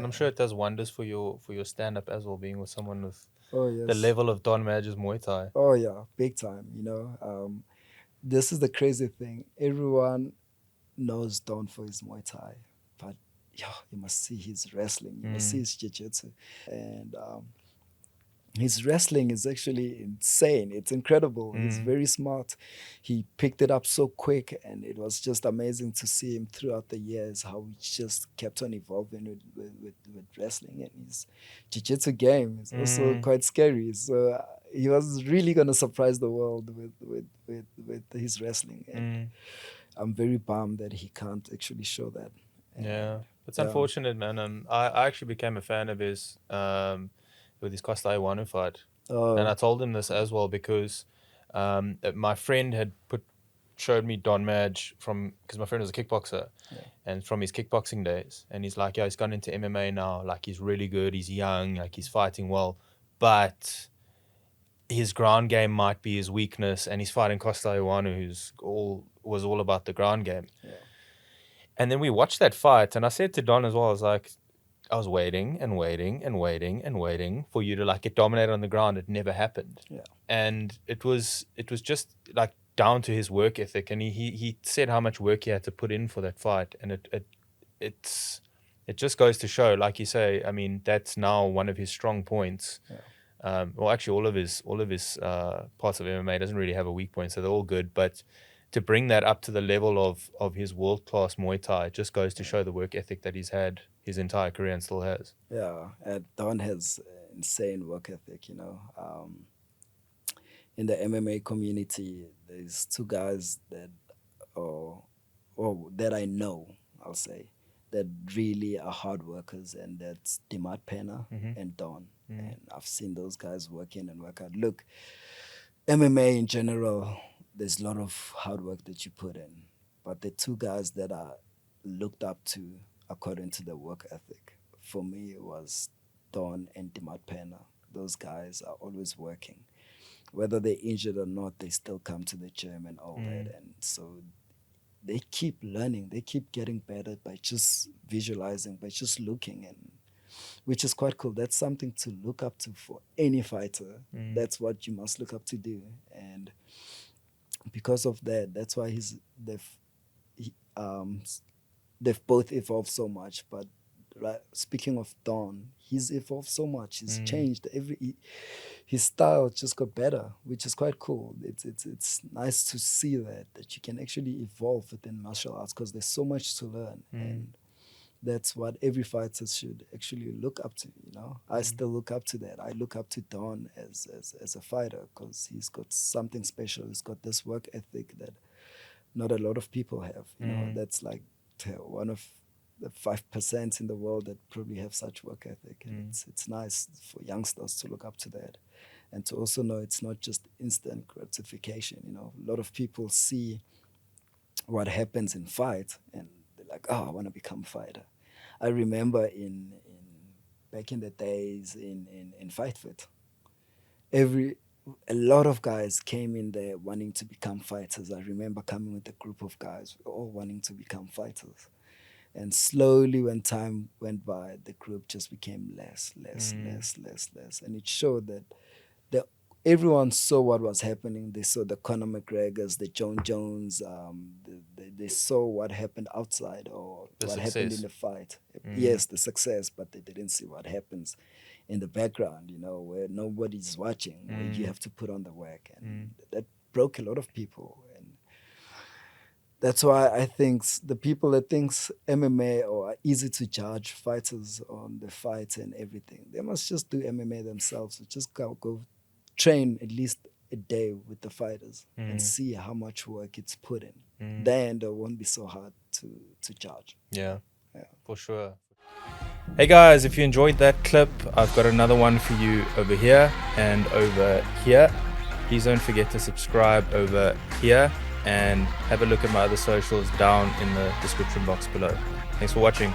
And I'm sure it does wonders for your stand-up as well, being with someone with Oh the yes. level of Don Madge's Muay Thai. Oh yeah, big time. This is the crazy thing. Everyone knows Don for his Muay Thai, but yeah, you must see his wrestling. You must see Mm. his jiu-jitsu, and his wrestling is actually insane. It's incredible. He's Mm. very smart. He picked it up so quick, and it was just amazing to see him throughout the years how he just kept on evolving with wrestling. And his jiu-jitsu game is also Mm. quite scary. So he was really gonna surprise the world with his wrestling, and Mm. I'm very bummed that he can't actually show that. Yeah, And it's yeah, unfortunate, man. I actually became a fan of his with his Costa Iwanu fight, and uh, I told him this as well because my friend had showed me Don Madge from because my friend was a kickboxer, yeah, and from his kickboxing days, and he's like, yeah, he's gone into MMA now. Like he's really good. He's young. Like he's fighting well, but his ground game might be his weakness, and he's fighting Costa Iwanu, who's all about the ground game. yeah, And then we watched that fight, and I said to Don as well, I was like, I was waiting and waiting and waiting and waiting for you to like get dominated on the ground. It never happened, yeah, and it was just like down to his work ethic. And he said how much work he had to put in for that fight, and it's it just goes to show, like you say. I mean, that's now one of his strong points. yeah. Well, actually, all of his parts of MMA doesn't really have a weak point, so they're all good. But to bring that up to the level of his world class Muay Thai just goes to show the work ethic that he's had his entire career and still has. Yeah, Don has insane work ethic. In the MMA community, there's two guys that, or, that I know, I'll say, that really are hard workers, and that's Dimart Pena Mm-hmm. and Don. Mm. And I've seen those guys work in and work out. Look, MMA in general, there's a lot of hard work that you put in, but the two guys that are looked up to according to their work ethic for me was Don and Dimart Pena. Those guys are always working. Whether they're injured or not, they still come to the gym and all that. Mm. And so they keep learning, they keep getting better by just visualizing, by just looking, and which is quite cool. That's something to look up to for any fighter. Mm. That's what you must look up to do. And because of that, that's why he, they've both evolved so much. But right, speaking of Don, he's evolved so much. He's Mm. changed. His style just got better, which is quite cool. It's nice to see that you can actually evolve within martial arts because there's so much to learn, Mm. and that's what every fighter should actually look up to. I Mm. still look up to that. I look up to Don as a fighter because he's got something special. He's got this work ethic that not a lot of people have. Mm. That's like one of the 5% in the world that probably have such work ethic, and Mm. it's nice for youngsters to look up to that, and to also know it's not just instant gratification. A lot of people see what happens in fight, and they're like, "Oh, I want to become a fighter." I remember in back in the days in Fight Fit, every a lot of guys came in there wanting to become fighters. I remember coming with a group of guys all wanting to become fighters. And slowly, when time went by, the group just became less, less, Mm. less, less, less. And it showed that the, everyone saw what was happening. They saw the Conor McGregors, the John Jones. They saw what happened outside or The what happened in success. the fight. Mm. Yes, the success, but they didn't see what happens in the background, where nobody's watching, where you Mm. have to put on the work. And Mm. that broke a lot of people. And that's why I think the people that thinks MMA or are easy to judge fighters on the fights and everything, they must just do MMA themselves. Just go train at least a day with the fighters and Mm. see how much work it's put in. Mm. Then it won't be so hard to judge. Yeah, Yeah. for sure. Hey guys, if you enjoyed that clip, I've got another one for you over here and over here. Please don't forget to subscribe over here and have a look at my other socials down in the description box below. Thanks for watching.